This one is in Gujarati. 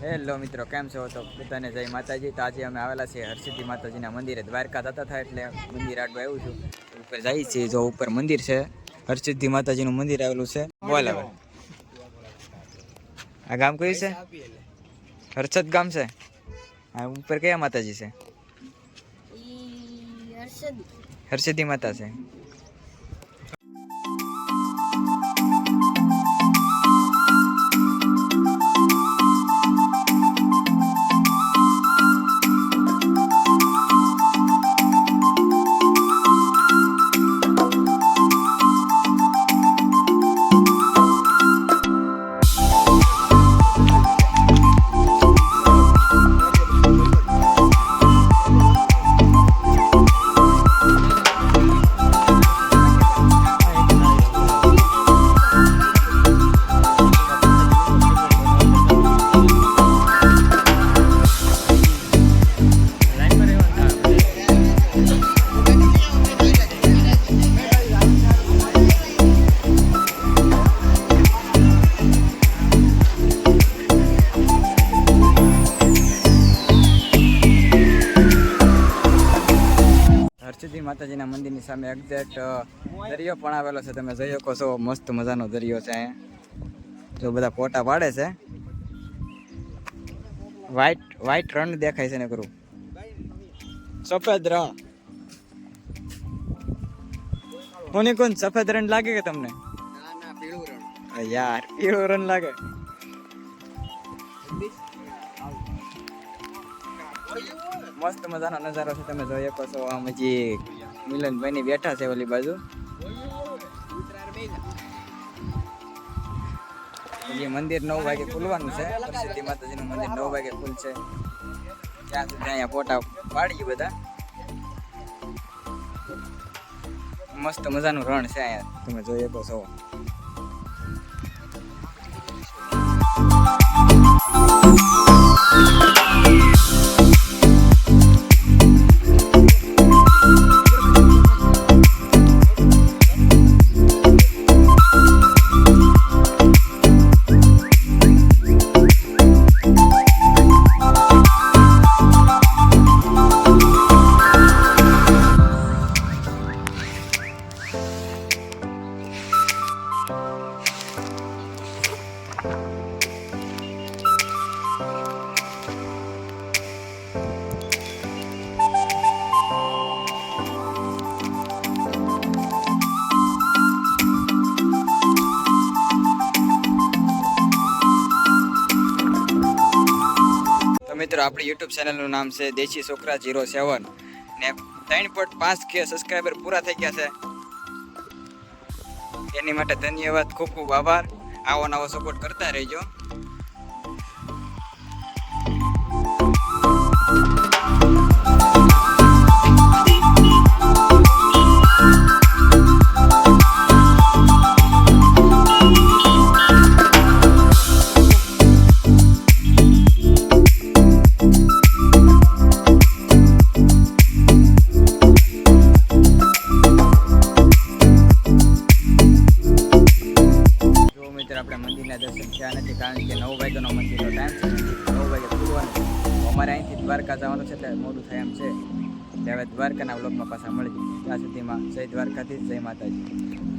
હેલો મિત્રો, કેમ છો? તો બધાને જય માતાજી. તો આજે અમે આવેલા છીએ હરસિદ્ધિ માતાજીના મંદિરે. દ્વારકા જતા થાય એટલે મંદિર આડું આવ્યું છું. ઉપર જઈએ છીએ. જો ઉપર મંદિર છે, હરસિદ્ધિ માતાજીનું મંદિર આવેલું છે. બોલ હવે આ ગામ કયું છે? હર્ષદ ગામ છે. આ ઉપર કયા માતાજી છે? હરસિદ્ધિ માતા છે. હરસિદ્ધિ માતાજીના મંદિરની સામે એક્ઝેક્ટ દરિયો પણ આવેલો છે. તમે જોઈ શકો છો, મસ્ત મજાનો દરિયો છે. અહીંયા જો બધા ફોટા પાડે છે. વ્હાઈટ રણ દેખાય છે ને કરું સફેદ રણ. કોની કોણ સફેદ રણ લાગે કે તમને? યાર પીળો રણ લાગે. મસ્ત મજાનો નજારો છે. તમે જોઈ શકો છો. આમ હજી મિલનભાઈ ની બેઠા છે ઓલી બાજુ. હજી મંદિર 9 વાગે ખુલવાનું છે. હરસિદ્ધિ માતાજીનું મંદિર 9 વાગે ખુલશે. ત્યાં સુધી અહીંયા ફોટા પાડીએ બધા. મસ્ત મજાનું રણ છે અહીંયા, તમે જોઈ શકો છો. મિત્રો, આપણી યુટ્યુબ ચેનલનું નામ છે દેશી છોકરા 07 ને 3.5K સબસ્ક્રાઈબર પૂરા થઈ ગયા છે. એની માટે ધન્યવાદ, ખૂબ ખૂબ આભાર. આવો નવો સપોર્ટ કરતા રહેજો. આપણે મંદિરના દર્શન થયા નથી, કારણ કે 9 વાગ્યાનો મંદિરનો ટાઈમ છે. 9 વાગે ખુલવાનું. અમારે અહીંથી દ્વારકા જવાનું છે એટલે મોડું થાય એમ છે. એટલે હવે દ્વારકાના વ્લોગમાં પાછા મળીએ. ત્યાં સુધીમાં જય દ્વારકાથી જય માતાજી.